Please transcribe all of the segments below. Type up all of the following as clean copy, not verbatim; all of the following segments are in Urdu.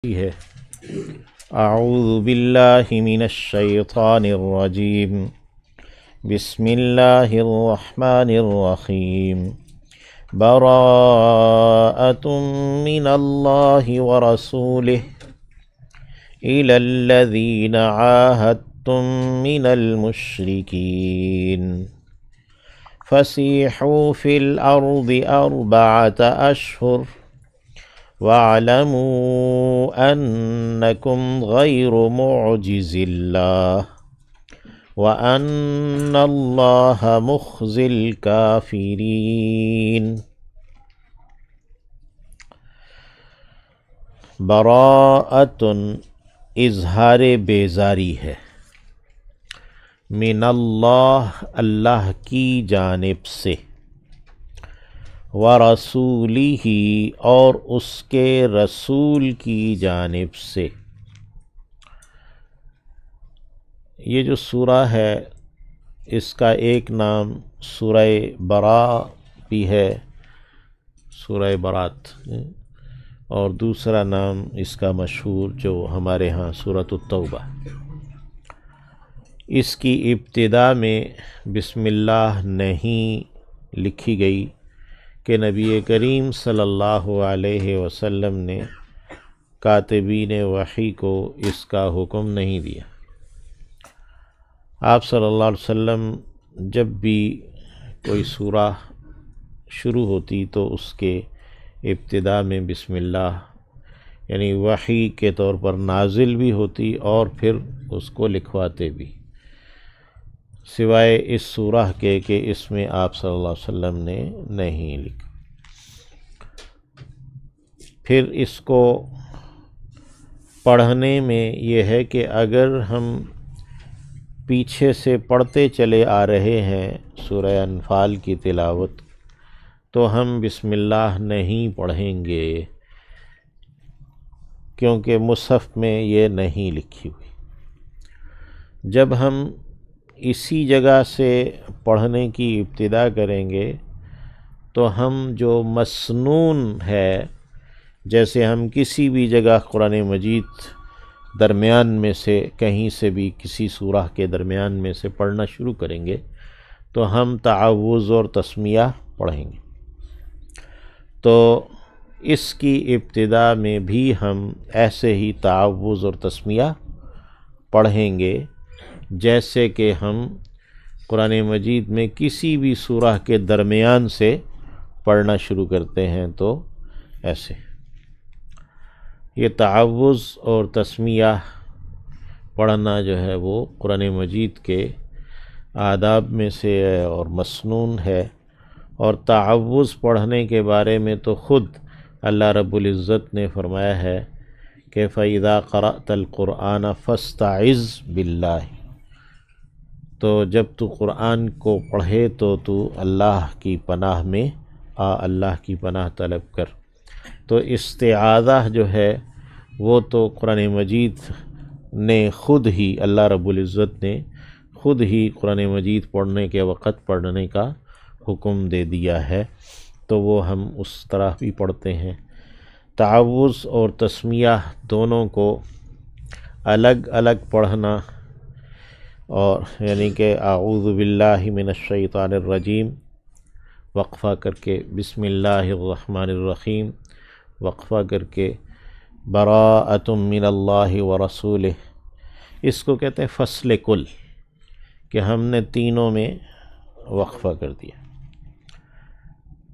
ہے اعوذ باللہ من الشیطان الرجیم بسم اللہ الرحمن الرحیم براءۃ من اللہ ورسولہ الی الذین عاہدتم من المشرکین فسیحوا فی الارض اربعۃ اشہر وَاعْلَمُوا أَنَّكُمْ غَيْرُ مُعْجِزِ اللَّهِ وَأَنَّ اللَّهَ مُخْزِي الْكَافِرِينَ براءۃ اظہار بیزاری ہے، من اللہ اللہ کی جانب سے، ورسولہ اور اس کے رسول کی جانب سے۔ یہ جو سورہ ہے اس کا ایک نام سورہ براء بھی ہے، سورہ برات، اور دوسرا نام اس کا مشہور جو ہمارے ہاں سورۃ التوبہ۔ اس کی ابتدا میں بسم اللہ نہیں لکھی گئی کہ نبی کریم صلی اللہ علیہ وسلم نے کاتبین وحی کو اس کا حکم نہیں دیا۔ آپ صلی اللہ علیہ وسلم جب بھی کوئی سورہ شروع ہوتی تو اس کے ابتدا میں بسم اللہ یعنی وحی کے طور پر نازل بھی ہوتی اور پھر اس کو لکھواتے بھی، سوائے اس سورہ کے کہ اس میں آپ صلی اللہ علیہ وسلم نے نہیں لکھا۔ پھر اس کو پڑھنے میں یہ ہے کہ اگر ہم پیچھے سے پڑھتے چلے آ رہے ہیں سورہ انفال کی تلاوت تو ہم بسم اللہ نہیں پڑھیں گے، کیونکہ مصحف میں یہ نہیں لکھی ہوئی۔ جب ہم اسی جگہ سے پڑھنے کی ابتدا کریں گے تو ہم جو مسنون ہے، جیسے ہم کسی بھی جگہ قرآن مجید درمیان میں سے کہیں سے بھی کسی سورہ کے درمیان میں سے پڑھنا شروع کریں گے تو ہم تعوذ اور تسمیہ پڑھیں گے، تو اس کی ابتدا میں بھی ہم ایسے ہی تعوذ اور تسمیہ پڑھیں گے جیسے کہ ہم قرآن مجید میں کسی بھی سورہ کے درمیان سے پڑھنا شروع کرتے ہیں تو ایسے۔ یہ تعوذ اور تسمیہ پڑھنا جو ہے وہ قرآن مجید کے آداب میں سے ہے اور مسنون ہے، اور تعوذ پڑھنے کے بارے میں تو خود اللہ رب العزت نے فرمایا ہے کہ فَإِذَا قَرَأْتَ الْقُرْآنَ فَاسْتَعِذْ بِاللَّهِ، تو جب تو قرآن کو پڑھے تو اللہ کی پناہ میں اللہ کی پناہ طلب کر۔ تو استعاذہ جو ہے وہ تو قرآن مجید نے خود ہی، اللہ رب العزت نے خود ہی قرآن مجید پڑھنے کے وقت پڑھنے کا حکم دے دیا ہے، تو وہ ہم اس طرح بھی پڑھتے ہیں۔ تعوذ اور تسمیہ دونوں کو الگ الگ پڑھنا، اور یعنی کہ اعوذ باللہ من الشیطان الرجیم وقفہ کر کے، بسم اللہ الرحمن الرحیم وقفہ کر کے، براءۃ من اللہ ورسولہ، اس کو کہتے ہیں فصل کل، کہ ہم نے تینوں میں وقفہ کر دیا۔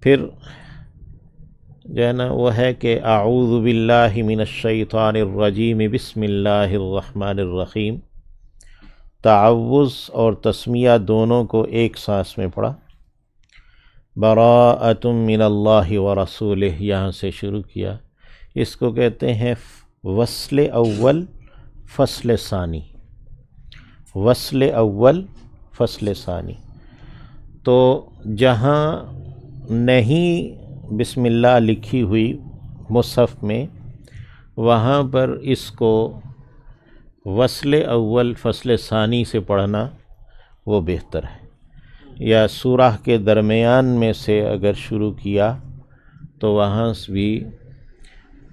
پھر جو ہے نا وہ ہے کہ اعوذ باللہ من الشیطان الرجیم بسم اللہ الرحمن الرحیم، تعوذ اور تسمیہ دونوں کو ایک سانس میں پڑھا، براءۃ من اللہ ورسولہ یہاں سے شروع کیا۔ اس کو کہتے ہیں وصل اول فصل ثانی، وصل اول فصل ثانی۔ تو جہاں نہیں بسم اللہ لکھی ہوئی مصحف میں، وہاں پر اس کو وصل اول فصل ثانی سے پڑھنا وہ بہتر ہے، یا سورہ کے درمیان میں سے اگر شروع کیا تو وہاں بھی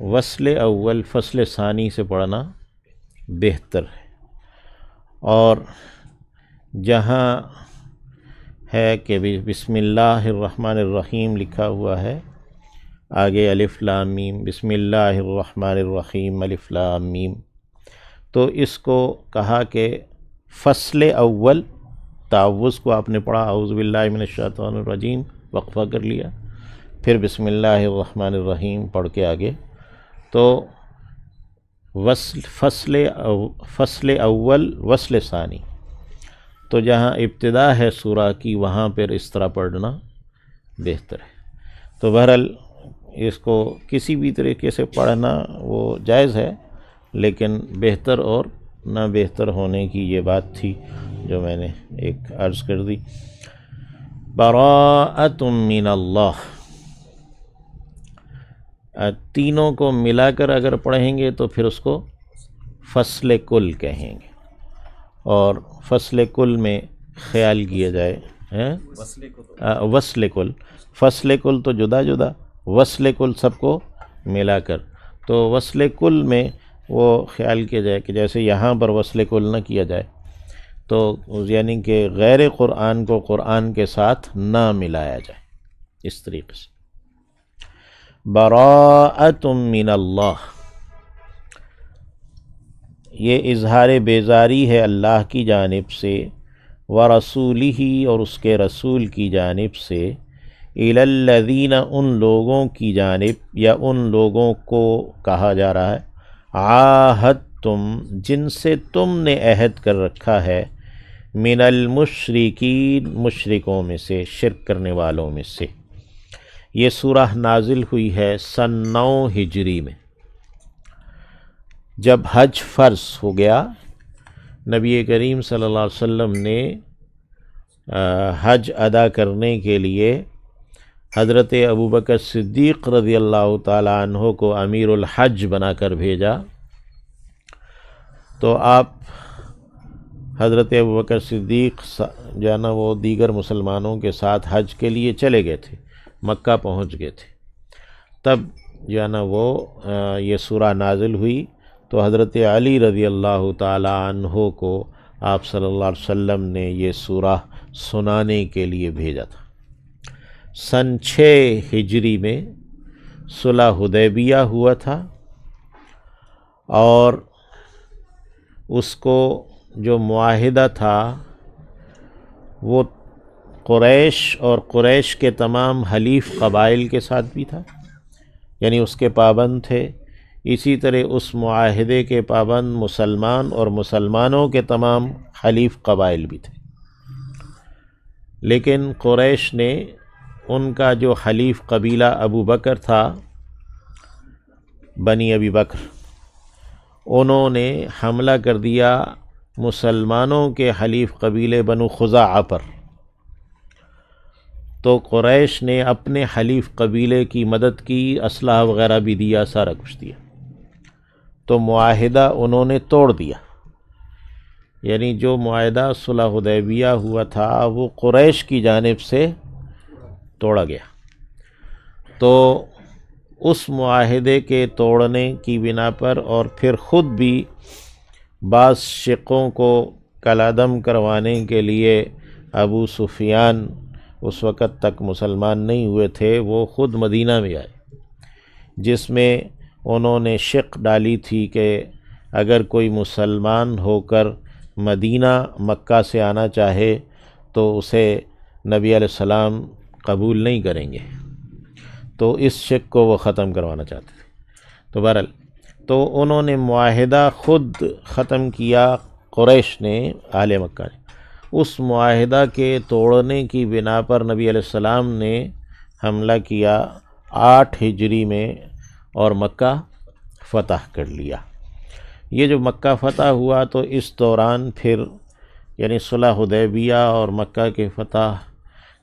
وصل اول فصل ثانی سے پڑھنا بہتر ہے، اور جہاں ہے کہ بسم اللہ الرحمن الرحیم لکھا ہوا ہے، آگے الف لام میم، بسم اللہ الرحمن الرحیم الف لام میم، تو اس کو کہا کہ فصل اول تعوذ کو آپ نے پڑھا اعوذ باللہ من الشیطان الرجیم، وقفہ کر لیا، پھر بسم اللہ الرحمن الرحیم پڑھ کے آگے، تو فصل اول وصل ثانی، تو جہاں ابتدا ہے سورہ کی وہاں پر اس طرح پڑھنا بہتر ہے۔ تو بہرحال اس کو کسی بھی طریقے سے پڑھنا وہ جائز ہے، لیکن بہتر اور نہ بہتر ہونے کی یہ بات تھی جو میں نے ایک عرض کر دی۔ براءۃ من اللہ، تینوں کو ملا کر اگر پڑھیں گے تو پھر اس کو فصل کل کہیں گے، اور فصل کل میں خیال کیا جائے وصل کل، فصل کل تو جدا جدا، وصل کل سب کو ملا کر، تو وصل کل میں وہ خیال کیا جائے کہ جیسے یہاں پر وصل کل نہ کیا جائے، تو یعنی کہ غیر قرآن کو قرآن کے ساتھ نہ ملایا جائے، اس طریقے سے۔ براءۃ من اللہ، یہ اظہار بیزاری ہے اللہ کی جانب سے، ورسولہ، اور اس کے رسول کی جانب سے، الی الذین، ان لوگوں کی جانب یا ان لوگوں کو کہا جا رہا ہے، عاہدتم، جن سے تم نے عہد کر رکھا ہے، من المشرکین، مشرکوں میں سے، شرک کرنے والوں میں سے۔ یہ سورہ نازل ہوئی ہے سن 9 ہجری میں، جب حج فرض ہو گیا، نبی کریم صلی اللہ علیہ وسلم نے حج ادا کرنے کے لیے حضرت ابوبکر صدیق رضی اللہ تعالیٰ عنہ کو امیر الحج بنا کر بھیجا، تو آپ حضرت ابوبکر صدیق جو ہے نا وہ دیگر مسلمانوں کے ساتھ حج کے لیے چلے گئے تھے، مکہ پہنچ گئے تھے، تب جو ہے نا وہ یہ سورہ نازل ہوئی، تو حضرت علی رضی اللہ تعالی عنہ کو آپ صلی اللہ علیہ وسلم نے یہ سورہ سنانے کے لیے بھیجا تھا۔ سن 6 ہجری میں صلح حدیبیہ ہوا تھا، اور اس کو جو معاہدہ تھا وہ قریش اور قریش کے تمام حلیف قبائل کے ساتھ بھی تھا، یعنی اس کے پابند تھے۔ اسی طرح اس معاہدے کے پابند مسلمان اور مسلمانوں کے تمام حلیف قبائل بھی تھے، لیکن قریش نے ان کا جو حلیف قبیلہ ابو بکر تھا، بنی ابی بکر، انہوں نے حملہ کر دیا مسلمانوں کے حلیف قبیلے بنو خزاعہ پر، تو قریش نے اپنے حلیف قبیلے کی مدد کی، اسلحہ وغیرہ بھی دیا، سارا کچھ دیا، تو معاہدہ انہوں نے توڑ دیا، یعنی جو معاہدہ صلح حدیبیہ ہوا تھا وہ قریش کی جانب سے توڑا گیا۔ تو اس معاہدے کے توڑنے کی بنا پر، اور پھر خود بھی بعض شقوں کو کالعدم کروانے کے لیے ابو سفیان اس وقت تک مسلمان نہیں ہوئے تھے، وہ خود مدینہ میں آئے، جس میں انہوں نے شق ڈالی تھی کہ اگر کوئی مسلمان ہو کر مدینہ مکہ سے آنا چاہے تو اسے نبی علیہ السلام قبول نہیں کریں گے، تو اس شق کو وہ ختم کروانا چاہتے تھے۔ تو بہرحال تو انہوں نے معاہدہ خود ختم کیا، قریش نے، اہل مکہ نے۔ اس معاہدہ کے توڑنے کی بنا پر نبی علیہ السلام نے حملہ کیا 8 ہجری میں، اور مکہ فتح کر لیا۔ یہ جو مکہ فتح ہوا تو اس دوران پھر یعنی صلح حدیبیہ اور مکہ کے فتح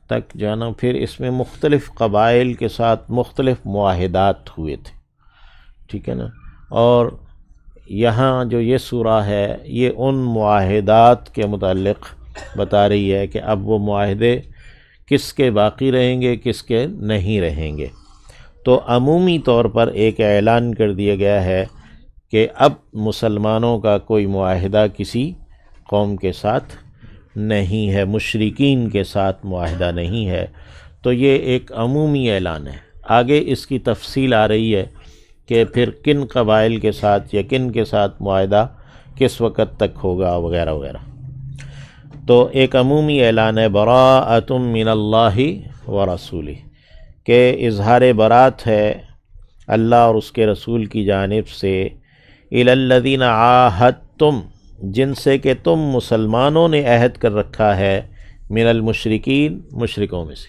تک جانا، پھر اس میں مختلف قبائل کے ساتھ مختلف معاہدات ہوئے تھے، ٹھیک ہے نا، اور یہاں جو یہ سورہ ہے یہ ان معاہدات کے متعلق بتا رہی ہے کہ اب وہ معاہدے کس کے باقی رہیں گے، کس کے نہیں رہیں گے۔ تو عمومی طور پر ایک اعلان کر دیا گیا ہے کہ اب مسلمانوں کا کوئی معاہدہ کسی قوم کے ساتھ نہیں ہے، مشرکین کے ساتھ معاہدہ نہیں ہے۔ تو یہ ایک عمومی اعلان ہے۔ آگے اس کی تفصیل آ رہی ہے کہ پھر کن قبائل کے ساتھ یا کن کے ساتھ معاہدہ کس وقت تک ہوگا وغیرہ وغیرہ۔ تو ایک عمومی اعلان ہے براءۃ من اللہ ورسولہ، کہ اظہار برات ہے اللہ اور اس کے رسول کی جانب سے، الی الذین عاہدتم، جن سے کہ تم مسلمانوں نے عہد کر رکھا ہے، من المشرکین، مشرکوں میں سے۔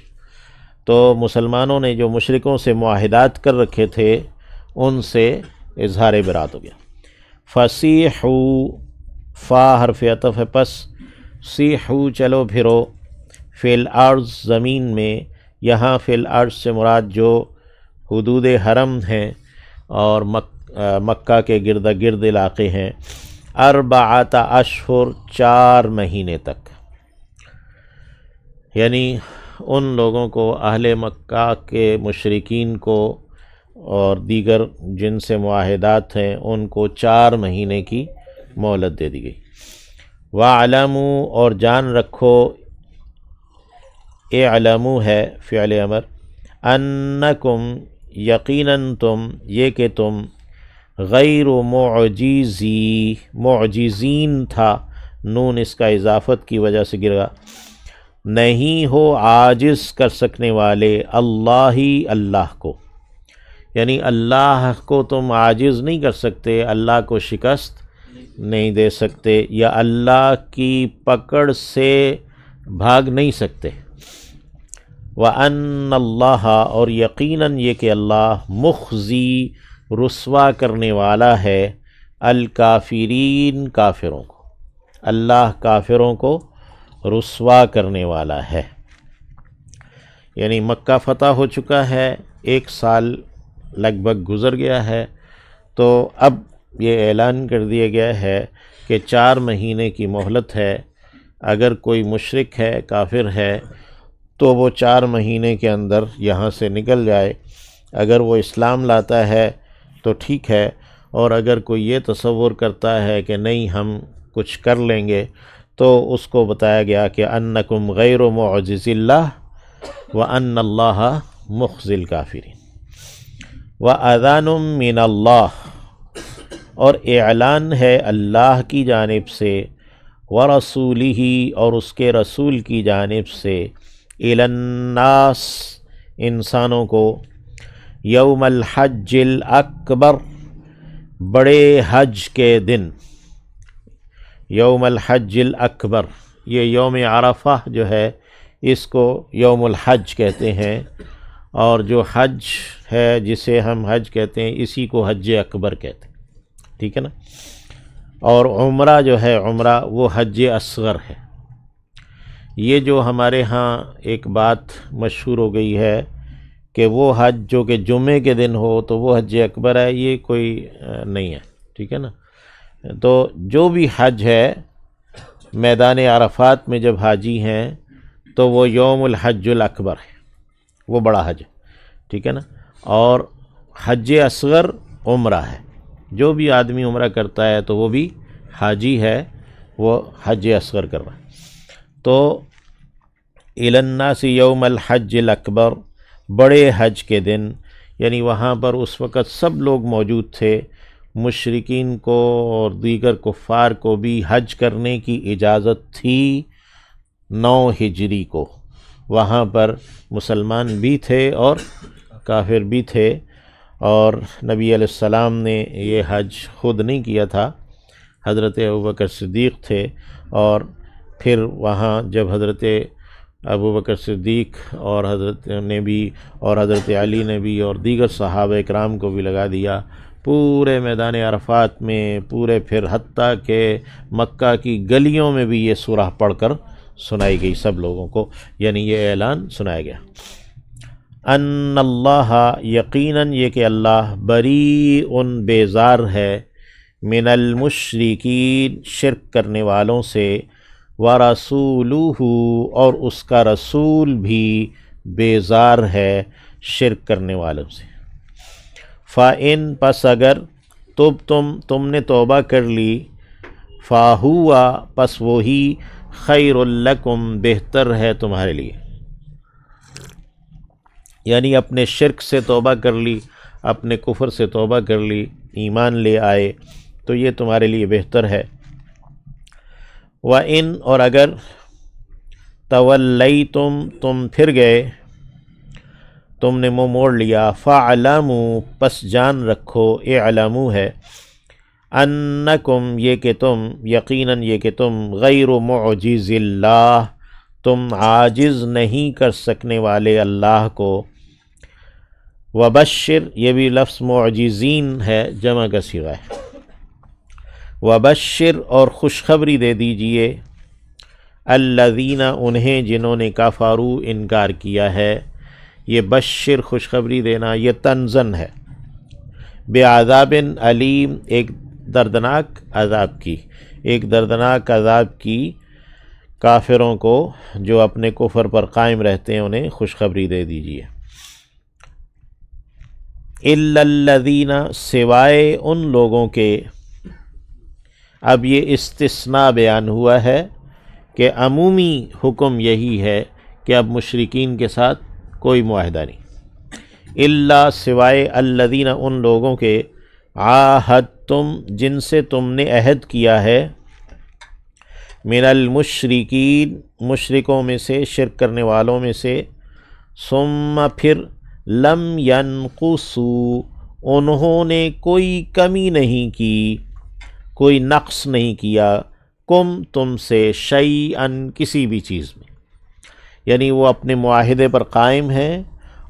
تو مسلمانوں نے جو مشرکوں سے معاہدات کر رکھے تھے ان سے اظہار برات ہو گیا۔ فسیحوا، فا حرف عطف ہے، پس سیحوا چلو پھرو، فی الارض زمین میں، یہاں فی الارض سے مراد جو حدود حرم ہیں اور مکہ کے گرد گرد علاقے ہیں، اربعۃ اشہر، 4 مہینے تک، یعنی ان لوگوں کو، اہل مکہ کے مشرکین کو اور دیگر جن سے معاہدات ہیں ان کو 4 مہینے کی مہلت دے دی گئی۔ وَاعْلَمُوا، اور جان رکھو، اعلموا ہے فعل امر، انکم، یقیناً تم، یہ کہ تم، غیر معجزی، معجزین تھا، نون اس کا اضافت کی وجہ سے گرا، نہیں ہو عاجز کر سکنے والے، اللہ کو، یعنی اللہ کو تم عاجز نہیں کر سکتے، اللہ کو شکست نہیں دے سکتے، یا اللہ کی پکڑ سے بھاگ نہیں سکتے۔ وَأَنَّ اللَّهَ، اور یقیناً یہ کہ اللہ، مخزی، رسوا کرنے والا ہے، الکافرین، کافروں کو، اللہ کافروں کو رسوا کرنے والا ہے۔ یعنی مکہ فتح ہو چکا ہے، 1 سال لگ بھگ گزر گیا ہے، تو اب یہ اعلان کر دیا گیا ہے کہ 4 مہینے کی مہلت ہے، اگر کوئی مشرک ہے، کافر ہے، تو وہ 4 مہینے کے اندر یہاں سے نکل جائے، اگر وہ اسلام لاتا ہے تو ٹھیک ہے، اور اگر کوئی یہ تصور کرتا ہے کہ نہیں ہم کچھ کر لیں گے، تو اس کو بتایا گیا کہ انکم غیر معجز اللہ وان اللہ مخزی الکافرین۔ وَأَذَانٌ مِّنَ اللَّهِ، اور اعلان ہے اللہ کی جانب سے، وَرَسُولِهِ، اور اس کے رسول کی جانب سے، إِلَى النَّاسِ، انسانوں کو، یوم الحج الاکبر، بڑے حج کے دن، یوم الحج الاکبر، یہ یوم عرفہ جو ہے اس کو یوم الحج کہتے ہیں، اور جو حج ہے جسے ہم حج کہتے ہیں اسی کو حج اکبر کہتے ہیں، ٹھیک ہے نا۔ اور عمرہ جو ہے، عمرہ وہ حج اصغر ہے۔ یہ جو ہمارے ہاں ایک بات مشہور ہو گئی ہے کہ وہ حج جو کہ جمعے کے دن ہو تو وہ حج اکبر ہے، یہ کوئی نہیں ہے، ٹھیک ہے نا۔ تو جو بھی حج ہے، میدان عرفات میں جب حاجی ہیں تو وہ یوم الحج الاکبر ہے، وہ بڑا حج ہے، ٹھیک ہے نا۔ اور حج اصغر عمرہ ہے، جو بھی آدمی عمرہ کرتا ہے تو وہ بھی حاجی ہے، وہ حج اصغر کر رہا ہے۔ تو الی الناس یوم الحج الاکبر، بڑے حج کے دن، یعنی وہاں پر اس وقت سب لوگ موجود تھے، مشرکین کو اور دیگر کفار کو بھی حج کرنے کی اجازت تھی 9 ہجری کو، وہاں پر مسلمان بھی تھے اور کافر بھی تھے، اور نبی علیہ السلام نے یہ حج خود نہیں کیا تھا، حضرت ابوبکر صدیق تھے، اور پھر وہاں جب حضرت ابوبکر صدیق اور حضرت نے بھی اور حضرت علی نے بھی اور دیگر صحابہ اکرام کو بھی لگا دیا، پورے میدان عرفات میں، پورے پھر حتیٰ کہ مکہ کی گلیوں میں بھی یہ سورہ پڑھ کر سنائی گئی سب لوگوں کو، یعنی یہ اعلان سنایا گیا۔ ان اللہ، یقیناً یہ کہ اللہ، بریء، بیزار ہے، من المشرکین، شرک کرنے والوں سے، ورسولہ، اور اس کا رسول بھی بیزار ہے شرک کرنے والوں سے۔ فَإِن پس اگر تم نے توبہ کر لی، فَهُوَ پس وہی خَيْرٌ لَكُمْ بہتر ہے تمہارے لیے، یعنی اپنے شرک سے توبہ کر لی، اپنے کفر سے توبہ کر لی، ایمان لے آئے تو یہ تمہارے لیے بہتر ہے۔ وَإِن اور اگر تولیتم تم پھر گئے، تم نے منہ موڑ لیا، فَاعْلَمُوا پس جان رکھو، اعلموا ہے، انکم یہ کہ تم، یقیناً یہ کہ تم، غیر معجز اللہ تم عاجز نہیں کر سکنے والے اللہ کو۔ وبشر یہ بھی لفظ معجزین ہے، جمع کا صیغہ ہے۔ وبشر اور خوشخبری دے دیجئے، الذین انہیں جنہوں نے کفروا انکار کیا ہے، یہ بشر خوشخبری دینا یہ تنزن ہے، بعذاب علیم ایک دردناک عذاب کی، ایک دردناک عذاب کی کافروں کو جو اپنے کفر پر قائم رہتے ہیں انہیں خوشخبری دے دیجئے۔ الا الذین سوائے ان لوگوں کے، اب یہ استثناء بیان ہوا ہے کہ عمومی حکم یہی ہے کہ اب مشرکین کے ساتھ کوئی معاہدہ نہیں، الا سوائے الذین ان لوگوں کے، عاہدتم جن سے تم نے عہد کیا ہے، من المشرکین مشرکوں میں سے، شرک کرنے والوں میں سے، ثم پھر لم ینقصوا انہوں نے کوئی کمی نہیں کی، کوئی نقص نہیں کیا، کم تم سے، شیئن کسی بھی چیز میں، یعنی وہ اپنے معاہدے پر قائم ہیں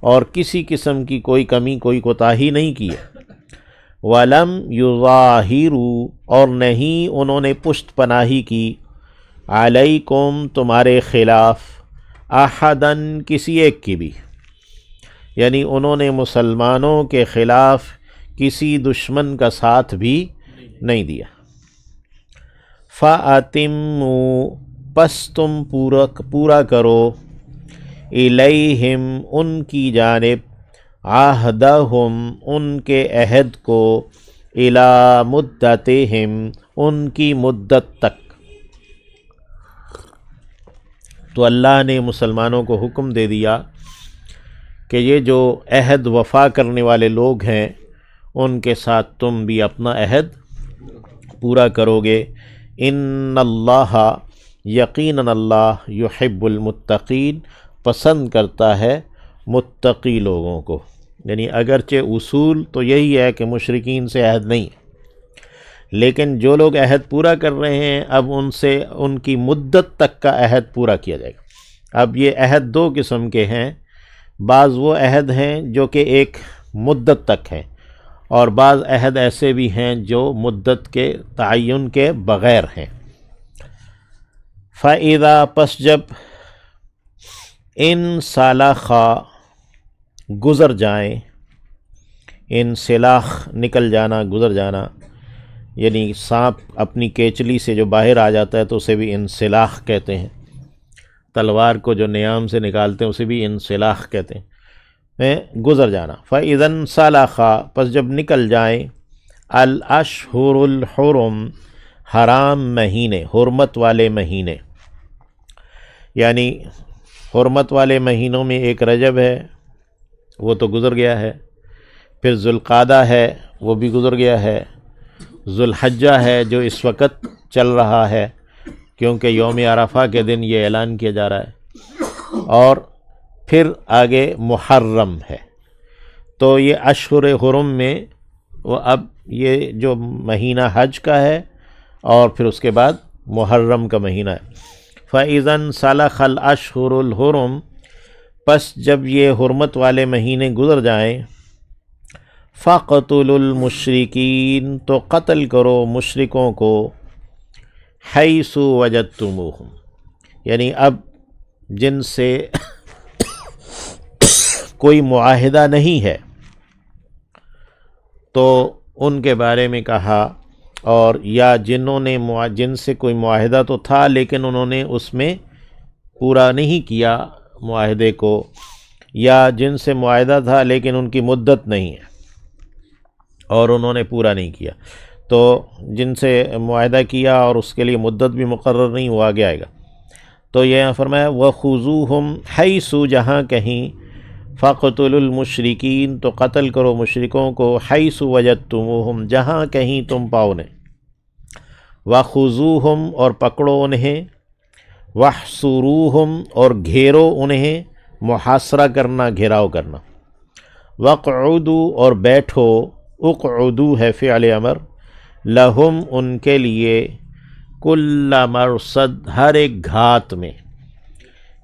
اور کسی قسم کی کوئی کمی کوئی کوتاہی نہیں کی ہے۔ وَلَمْ يُظَاهِرُوا اور نہیں انہوں نے پشت پناہی کی، علیکم تمہارے خلاف، احدن کسی ایک کی بھی، یعنی انہوں نے مسلمانوں کے خلاف کسی دشمن کا ساتھ بھی نہیں دیا۔ فَأَتِمُّوا پس تم پورا کرو، الیہم ان کی جانب، عہدہم ان کے عہد کو، الی مدتہم ان کی مدت تک۔ تو اللہ نے مسلمانوں کو حکم دے دیا کہ یہ جو عہد وفا کرنے والے لوگ ہیں ان کے ساتھ تم بھی اپنا عہد پورا کرو گے۔ ان اللہ یقیناً اللہ یحب المتقین پسند کرتا ہے متقی لوگوں کو، یعنی اگرچہ اصول تو یہی ہے کہ مشرکین سے عہد نہیں ہے، لیکن جو لوگ عہد پورا کر رہے ہیں اب ان سے ان کی مدت تک کا عہد پورا کیا جائے گا۔ اب یہ عہد دو قسم کے ہیں، بعض وہ عہد ہیں جو کہ ایک مدت تک ہیں، اور بعض عہد ایسے بھی ہیں جو مدت کے تعین کے بغیر ہیں۔ فَإِذَا پس جب، ان سَلَخَا گزر جائیں، انسلاخ نکل جانا، گزر جانا، یعنی سانپ اپنی کیچلی سے جو باہر آ جاتا ہے تو اسے بھی انسلاخ کہتے ہیں، تلوار کو جو نیام سے نکالتے ہیں اسے بھی انسلاخ کہتے ہیں، گزر جانا۔ فَإِذَا انسَلَخَا پس جب نکل جائیں، الاشہر الحرم حرام مہینے، حرمت والے مہینے، یعنی حرمت والے مہینوں میں ایک رجب ہے وہ تو گزر گیا ہے، پھر ذوالقعدہ ہے وہ بھی گزر گیا ہے، ذوالحجہ ہے جو اس وقت چل رہا ہے کیونکہ یوم عرفہ کے دن یہ اعلان کیا جا رہا ہے، اور پھر آگے محرم ہے۔ تو یہ اشہر حرم میں وہ اب یہ جو مہینہ حج کا ہے اور پھر اس کے بعد محرم کا مہینہ ہے۔ فَإِذَا انسَلَخَ الْأَشْهُرُ الْحُرُمُ پس جب یہ حرمت والے مہینے گزر جائیں، فَقْتُلُوا الْمُشْرِكِينَ تو قتل کرو مشرکوں کو، حَيْثُ وَجَدْتُمُوهُمْ یعنی اب جن سے کوئی معاہدہ نہیں ہے تو ان کے بارے میں کہا، اور یا جنہوں نے جن سے کوئی معاہدہ تو تھا لیکن انہوں نے اس میں پورا نہیں کیا معاہدے کو، یا جن سے معاہدہ تھا لیکن ان کی مدت نہیں ہے، اور انہوں نے پورا نہیں کیا، تو جن سے معاہدہ کیا اور اس کے لیے مدت بھی مقرر نہیں، وہ آگے آئے گا۔ تو یہ فرمایا وَخُذُوهُمْ حَيْثُ، جہاں کہیں، فَقْتُلُوا الْمُشْرِكِينَ، تو قتل کرو مشرکوں کو، حَيْثُ وَجَدْتُمُوهُمْ، جہاں کہیں تم پاؤ انہیں، وَخُذُوهُمْ، اور پکڑو انہیں، وَاحْصُرُوهُمْ، اور گھیرو انہیں، محاصرہ کرنا، گھیراؤ کرنا، وَاقْعُدُوا، اور بیٹھو، اقعدوا ہے فعل امر، لہم، ان کے لیے، کل مرصد، ہر ایک گھات میں،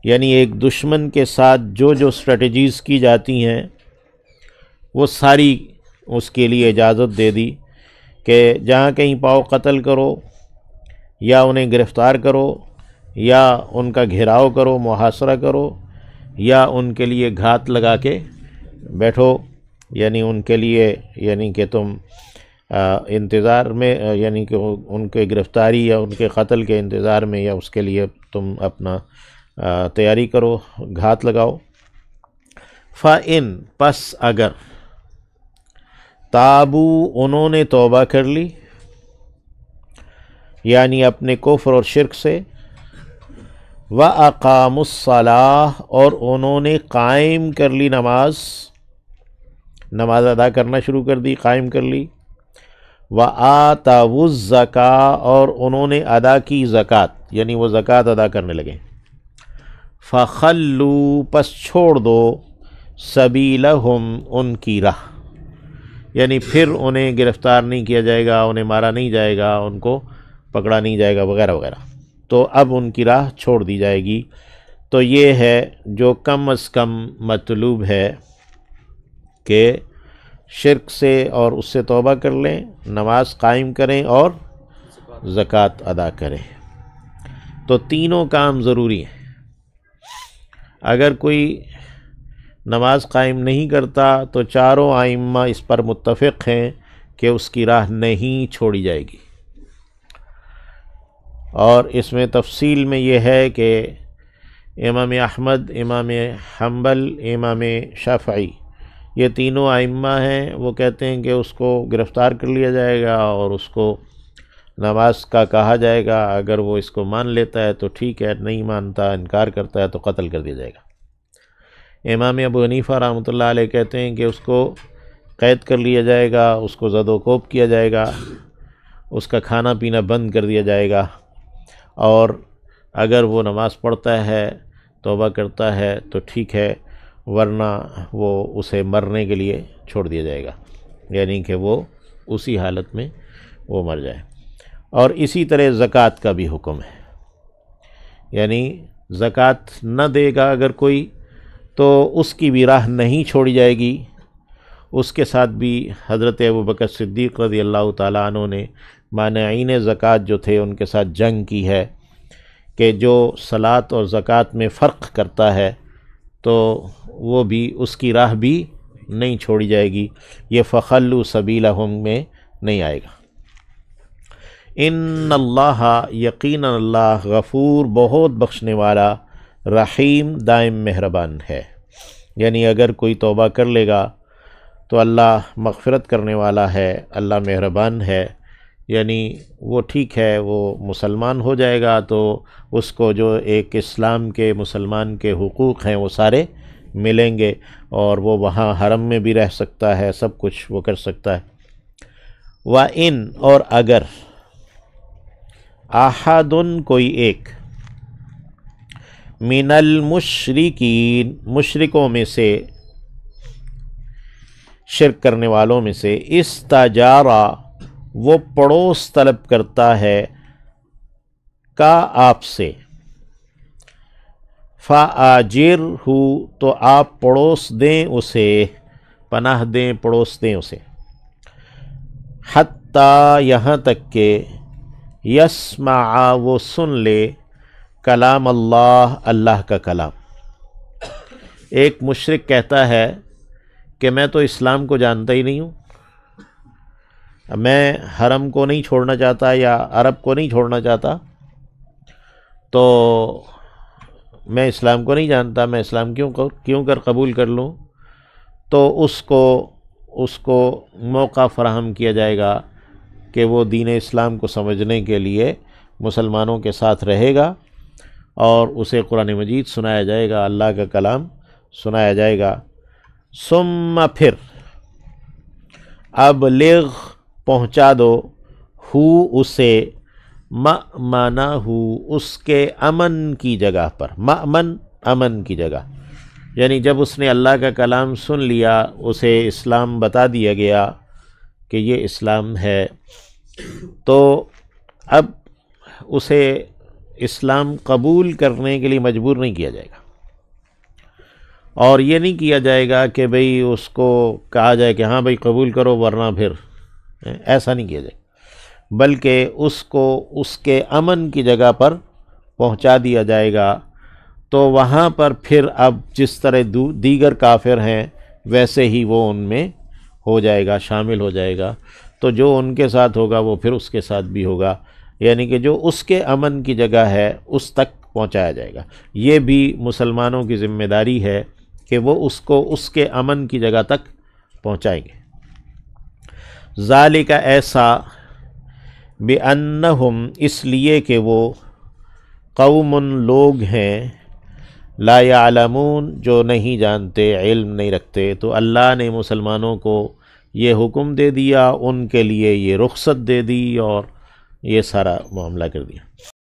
یعنی ایک دشمن کے ساتھ جو جو اسٹریٹجیز کی جاتی ہیں وہ ساری اس کے لیے اجازت دے دی کہ جہاں کہیں پاؤ قتل کرو، یا انہیں گرفتار کرو، یا ان کا گھیراؤ کرو، محاصرہ کرو، یا ان کے لیے گھات لگا کے بیٹھو، یعنی ان کے لیے، یعنی کہ تم انتظار میں، یعنی کہ ان کے گرفتاری یا ان کے قتل کے انتظار میں، یا اس کے لیے تم اپنا تیاری کرو، گھات لگاؤ۔ فَإِن، پس اگر، تابو، انہوں نے توبہ کر لی، یعنی اپنے کفر اور شرک سے، وَأَقَامُوا الصَّلَاةَ، اور انہوں نے قائم کر لی نماز ادا کرنا شروع کر دی، قائم کر لی، وَآتَوُا الزَّكَاةَ، اور انہوں نے ادا کی زکوٰۃ، یعنی وہ زکوٰۃ ادا کرنے لگے، فَخَلُّوا، پس چھوڑ دو، سَبِيلَهُمْ، ان کی راہ، یعنی پھر انہیں گرفتار نہیں کیا جائے گا، انہیں مارا نہیں جائے گا، ان کو پکڑا نہیں جائے گا، وغیرہ وغیرہ، تو اب ان کی راہ چھوڑ دی جائے گی۔ تو یہ ہے جو کم از کم مطلوب ہے کہ شرک سے اور اس سے توبہ کر لیں، نماز قائم کریں اور زکوٰۃ ادا کریں۔ تو تینوں کام ضروری ہیں۔ اگر کوئی نماز قائم نہیں کرتا تو چاروں ائمہ اس پر متفق ہیں کہ اس کی راہ نہیں چھوڑی جائے گی۔ اور اس میں تفصیل میں یہ ہے کہ امام احمد، امام حنبل، امام شافعی، یہ تینوں ائمہ ہیں، وہ کہتے ہیں کہ اس کو گرفتار کر لیا جائے گا اور اس کو نماز کا کہا جائے گا، اگر وہ اس کو مان لیتا ہے تو ٹھیک ہے، نہیں مانتا، انکار کرتا ہے تو قتل کر دیا جائے گا۔ امام ابو حنیفہ رحمۃ اللہ علیہ کہتے ہیں کہ اس کو قید کر لیا جائے گا، اس کو زد و کوب کیا جائے گا، اس کا کھانا پینا بند کر دیا جائے گا، اور اگر وہ نماز پڑھتا ہے، توبہ کرتا ہے تو ٹھیک ہے، ورنہ وہ اسے مرنے کے لیے چھوڑ دیا جائے گا، یعنی کہ وہ اسی حالت میں وہ مر جائے۔ اور اسی طرح زکوٰۃ کا بھی حکم ہے، یعنی زکوٰۃ نہ دے گا اگر کوئی تو اس کی بھی راہ نہیں چھوڑی جائے گی۔ اس کے ساتھ بھی حضرت ابوبکر صدیق رضی اللہ تعالیٰ عنہ نے مانعین زکوٰۃ جو تھے ان کے ساتھ جنگ کی ہے کہ جو صلاۃ اور زکوٰۃ میں فرق کرتا ہے تو وہ بھی، اس کی راہ بھی نہیں چھوڑی جائے گی، یہ فخلوا سبیلہم میں نہیں آئے گا۔ ان اللہ، یقینا اللہ، غفور، بہت بخشنے والا، رحیم، دائم مہربان ہے، یعنی اگر کوئی توبہ کر لے گا تو اللہ مغفرت کرنے والا ہے، اللہ مہربان ہے، یعنی وہ ٹھیک ہے، وہ مسلمان ہو جائے گا تو اس کو جو ایک اسلام کے، مسلمان کے حقوق ہیں وہ سارے ملیں گے، اور وہ وہاں حرم میں بھی رہ سکتا ہے، سب کچھ وہ کر سکتا ہے۔ وَإِن، اور اگر، احدٌ، کوئی ایک، من المشرکین، مشرکوں میں سے، شرک کرنے والوں میں سے، استجارہ، وہ پڑوس طلب کرتا ہے، کا آپ سے، فَآجِرْہُ، تو آپ پڑوس دیں اسے، پناہ دیں، پڑوس دیں اسے، حتیٰ، یہاں تک کہ، یسمع، وہ سن لے، کلام اللہ، اللہ کا کلام۔ ایک مشرک کہتا ہے کہ میں تو اسلام کو جانتا ہی نہیں ہوں، میں حرم کو نہیں چھوڑنا چاہتا یا عرب کو نہیں چھوڑنا چاہتا، تو میں اسلام کو نہیں جانتا، میں اسلام کیوں کر قبول کر لوں؟ تو اس کو اس کو موقع فراہم کیا جائے گا کہ وہ دین اسلام کو سمجھنے کے لیے مسلمانوں کے ساتھ رہے گا اور اسے قرآن مجید سنایا جائے گا، اللہ کا کلام سنایا جائے گا۔ ثم پھر ابلغ پہنچا دو ہو اسے مأمنہ اس کے امن کی جگہ پر، مأمن امن کی جگہ، یعنی جب اس نے اللہ کا کلام سن لیا، اسے اسلام بتا دیا گیا کہ یہ اسلام ہے، تو اب اسے اسلام قبول کرنے کے لیے مجبور نہیں کیا جائے گا، اور یہ نہیں کیا جائے گا کہ بھئی اس کو کہا جائے کہ ہاں بھئی قبول کرو ورنہ پھر، ایسا نہیں کیا جائے گا، بلکہ اس کو اس کے امن کی جگہ پر پہنچا دیا جائے گا۔ تو وہاں پر پھر اب جس طرح دیگر کافر ہیں ویسے ہی وہ ان میں ہو جائے گا، شامل ہو جائے گا، تو جو ان کے ساتھ ہوگا وہ پھر اس کے ساتھ بھی ہوگا، یعنی کہ جو اس کے امن کی جگہ ہے اس تک پہنچایا جائے گا۔ یہ بھی مسلمانوں کی ذمہ داری ہے کہ وہ اس کو اس کے امن کی جگہ تک پہنچائیں گے۔ ذالک ایسا بِأَنَّهُمْ اس لیے کہ وہ قوم لوگ ہیں، لا یعلمون جو نہیں جانتے، علم نہیں رکھتے، تو اللہ نے مسلمانوں کو یہ حکم دے دیا، ان کے لیے یہ رخصت دے دی اور یہ سارا معاملہ کر دیا۔